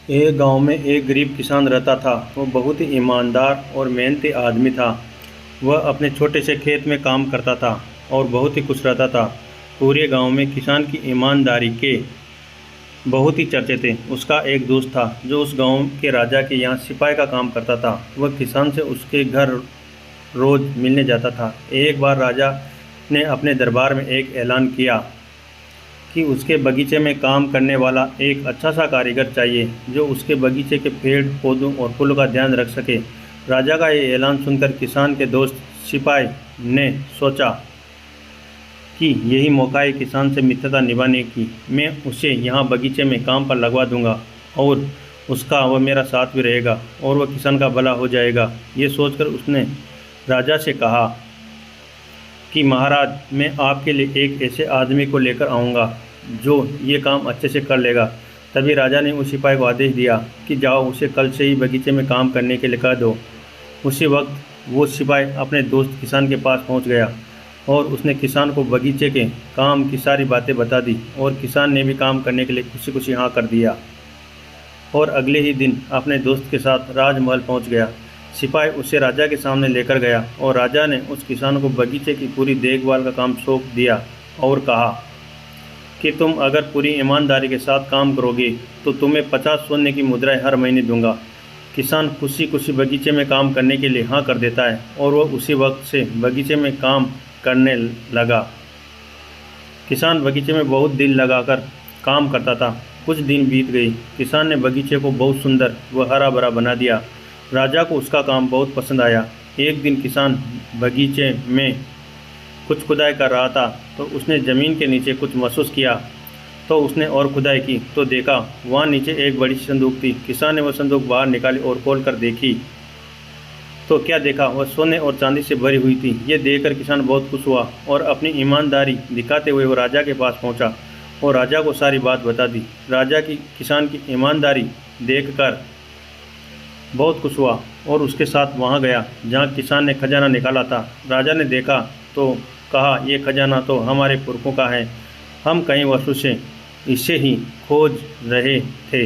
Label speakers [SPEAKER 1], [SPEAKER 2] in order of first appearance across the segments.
[SPEAKER 1] एक गांव में एक गरीब किसान रहता था। वह बहुत ही ईमानदार और मेहनती आदमी था। वह अपने छोटे से खेत में काम करता था और बहुत ही खुश रहता था। पूरे गांव में किसान की ईमानदारी के बहुत ही चर्चे थे। उसका एक दोस्त था जो उस गांव के राजा के यहाँ सिपाही का काम करता था। वह किसान से उसके घर रोज मिलने जाता था। एक बार राजा ने अपने दरबार में एक ऐलान किया कि उसके बगीचे में काम करने वाला एक अच्छा सा कारीगर चाहिए जो उसके बगीचे के पेड़ पौधों और फूलों का ध्यान रख सके। राजा का ये ऐलान सुनकर किसान के दोस्त सिपाही ने सोचा कि यही मौका है किसान से मित्रता निभाने की। मैं उसे यहाँ बगीचे में काम पर लगवा दूंगा और उसका वह मेरा साथ भी रहेगा और वह किसान का भला हो जाएगा। ये सोचकर उसने राजा से कहा कि महाराज, मैं आपके लिए एक ऐसे आदमी को लेकर आऊँगा जो ये काम अच्छे से कर लेगा। तभी राजा ने उस सिपाही को आदेश दिया कि जाओ, उसे कल से ही बगीचे में काम करने के लिए कह दो। उसी वक्त वो सिपाही अपने दोस्त किसान के पास पहुंच गया और उसने किसान को बगीचे के काम की सारी बातें बता दी और किसान ने भी काम करने के लिए खुशी खुशी हाँ कर दिया और अगले ही दिन अपने दोस्त के साथ राजमहल पहुंच गया। सिपाही उसे राजा के सामने लेकर गया और राजा ने उस किसान को बगीचे की पूरी देखभाल का काम सौंप दिया और कहा कि तुम अगर पूरी ईमानदारी के साथ काम करोगे तो तुम्हें 50 सोने की मुद्राएं हर महीने दूंगा। किसान खुशी खुशी बगीचे में काम करने के लिए हाँ कर देता है और वह उसी वक्त से बगीचे में काम करने लगा। किसान बगीचे में बहुत दिल लगाकर काम करता था। कुछ दिन बीत गई। किसान ने बगीचे को बहुत सुंदर व हरा भरा बना दिया। राजा को उसका काम बहुत पसंद आया। एक दिन किसान बगीचे में कुछ खुदाई कर रहा था तो उसने ज़मीन के नीचे कुछ महसूस किया। तो उसने और खुदाई की तो देखा वहाँ नीचे एक बड़ी सी संदूक थी। किसान ने वह संदूक बाहर निकाली और खोल कर देखी तो क्या देखा, वह सोने और चांदी से भरी हुई थी। ये देखकर किसान बहुत खुश हुआ और अपनी ईमानदारी दिखाते हुए वो राजा के पास पहुंचा और राजा को सारी बात बता दी। राजा की किसान की ईमानदारी देखकर बहुत खुश हुआ और उसके साथ वहां गया जहां किसान ने खजाना निकाला था। राजा ने देखा तो कहा, ये खजाना तो हमारे पुरखों का है, हम कई वर्षों से इसे ही खोज रहे थे।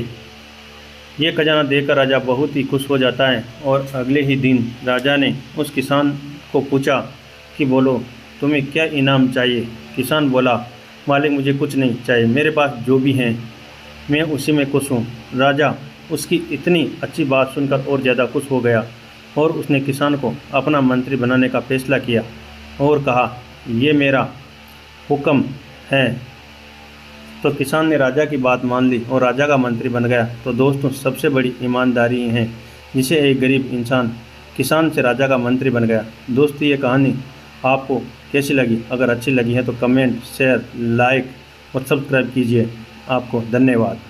[SPEAKER 1] ये खजाना देखकर राजा बहुत ही खुश हो जाता है और अगले ही दिन राजा ने उस किसान को पूछा कि बोलो, तुम्हें क्या इनाम चाहिए। किसान बोला, मालिक, मुझे कुछ नहीं चाहिए, मेरे पास जो भी है मैं उसी में खुश हूँ। राजा उसकी इतनी अच्छी बात सुनकर और ज़्यादा खुश हो गया और उसने किसान को अपना मंत्री बनाने का फैसला किया और कहा, ये मेरा हुक्म है। तो किसान ने राजा की बात मान ली और राजा का मंत्री बन गया। तो दोस्तों, सबसे बड़ी ईमानदारी है जिसे एक गरीब इंसान किसान से राजा का मंत्री बन गया। दोस्तों, ये कहानी आपको कैसी लगी? अगर अच्छी लगी है तो कमेंट, शेयर, लाइक और सब्सक्राइब कीजिए। आपको धन्यवाद।